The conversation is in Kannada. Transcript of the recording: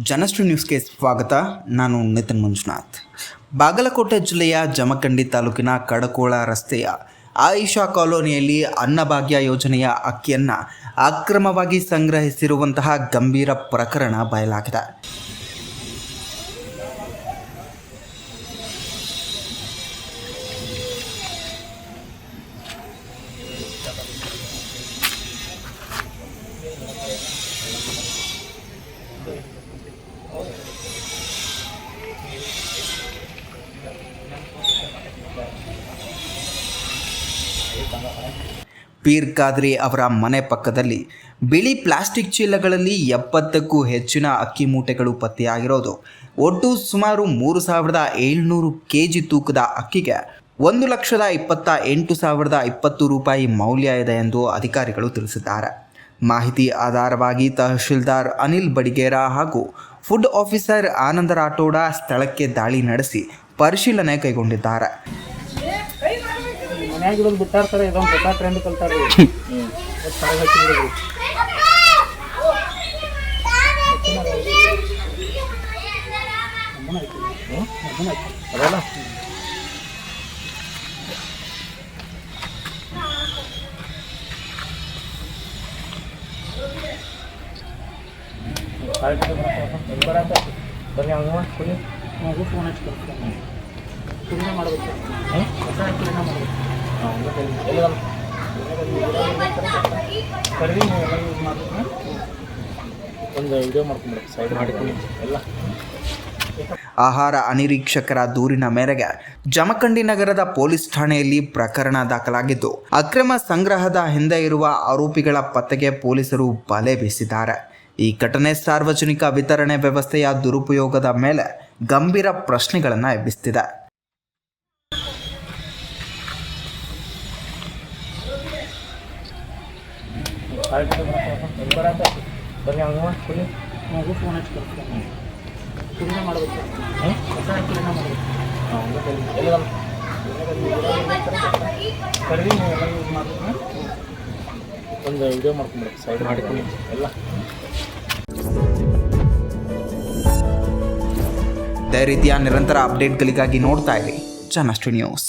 ಜನಶ್ರೀ ನ್ಯೂಸ್ಗೆ ಸ್ವಾಗತ. ನಾನು ನಿತಿನ್ ಮಂಜುನಾಥ್. ಬಾಗಲಕೋಟೆ ಜಿಲ್ಲೆಯ ಜಮಖಂಡಿ ತಾಲೂಕಿನ ಕಡಕೋಳ ರಸ್ತೆಯ ಆಯಿಷಾ ಕಾಲೋನಿಯಲ್ಲಿ ಅನ್ನಭಾಗ್ಯ ಯೋಜನೆಯ ಅಕ್ಕಿಯನ್ನು ಅಕ್ರಮವಾಗಿ ಸಂಗ್ರಹಿಸಿರುವಂತಹ ಗಂಭೀರ ಪ್ರಕರಣ ಬಯಲಾಗಿದೆ. ಪೀರ್ ಖಾದ್ರಿ ಅವರ ಮನೆ ಪಕ್ಕದಲ್ಲಿ ಬಿಳಿ ಪ್ಲಾಸ್ಟಿಕ್ ಚೀಲಗಳಲ್ಲಿ 70ಕ್ಕೂ ಹೆಚ್ಚಿನ ಅಕ್ಕಿ ಮೂಟೆಗಳು ಪತ್ತೆಯಾಗಿರೋದು. ಒಟ್ಟು ಸುಮಾರು 3,700 kg ತೂಕದ ಅಕ್ಕಿಗೆ 1,28,020 ರೂಪಾಯಿ ಮೌಲ್ಯ ಇದೆ ಎಂದು ಅಧಿಕಾರಿಗಳು ತಿಳಿಸಿದ್ದಾರೆ. ಮಾಹಿತಿ ಆಧಾರವಾಗಿ ತಹಶೀಲ್ದಾರ್ ಅನಿಲ್ ಬಡಿಗೇರ ಹಾಗೂ ಫುಡ್ ಆಫೀಸರ್ ಆನಂದ ರಾಠೋಡ ಸ್ಥಳಕ್ಕೆ ದಾಳಿ ನಡೆಸಿ ಪರಿಶೀಲನೆ ಕೈಗೊಂಡಿದ್ದಾರೆ. ಮನ್ಯಾಗಿರೋದು ಬಿಟ್ಟಾರ್ತಾರೆ, ಇದೊಂದು ಹೊಸ ಟ್ರೆಂಡ್ ಕಲ್ತಾರೆ. ಅದಲ್ಲ ಬನ್ನಿ ಅವ ಕುಡಿ ಮಗು ಫೋನ್ ಹಚ್ಚಿ ಕೊಡ್ತೀನಿ. ಕುಡಿನ ಮಾಡಬೇಕು, ಹೊಸ ಕುಡಿನ ಮಾಡಬೇಕು. ಒಂದು ವಿಡಿಯೋ ಮಾಡ್ಕೊಂಡ್ಬಿಡ್ತೀವಿ, ಸೈಡ್ ಮಾಡ್ಕೊಂಡು ಎಲ್ಲ. ಆಹಾರ ಅನಿರೀಕ್ಷಕರ ದೂರಿನ ಮೇರೆಗೆ ಜಮಖಂಡಿ ನಗರದ ಪೊಲೀಸ್ ಠಾಣೆಯಲ್ಲಿ ಪ್ರಕರಣ ದಾಖಲಾಗಿದ್ದು, ಅಕ್ರಮ ಸಂಗ್ರಹದ ಹಿಂದೆ ಇರುವ ಆರೋಪಿಗಳ ಪತ್ತೆಗೆ ಪೊಲೀಸರು ಬಲೆ ಬೀಸಿದ್ದಾರೆ. ಈ ಘಟನೆ ಸಾರ್ವಜನಿಕ ವಿತರಣೆ ವ್ಯವಸ್ಥೆಯ ದುರುಪಯೋಗದ ಮೇಲೆ ಗಂಭೀರ ಪ್ರಶ್ನೆಗಳನ್ನು ಎಬ್ಬಿಸುತ್ತಿದೆ. ಬನ್ನಿ ಅವ ಕುಡಿ ಮಗು ಫೋನ್ ಹಚ್ಚಿ ಕೊಡ್ತೀನಿ. ಕುಡಿನ ಮಾಡಬೇಕು, ಹೊಸ ಕುಡಿನ ಮಾಡಬೇಕು. ಕರ್ವಿ ಎಲ್ಲ ಯೂಸ್ ಮಾಡ್ಬೇಕು. ಒಂದು ವಿಡಿಯೋ ಮಾಡ್ಕೊಂಡ್ಬಿಡ್ತೀವಿ, ಸೈಡ್ ಮಾಡ್ಕೊಂಡು ಎಲ್ಲ. ಇದೇ ರೀತಿಯ ನಿರಂತರ ಅಪ್ಡೇಟ್ಗಳಿಗಾಗಿ ನೋಡ್ತಾ ಇರಿ ಜನಶ್ರೀ ನ್ಯೂಸ್.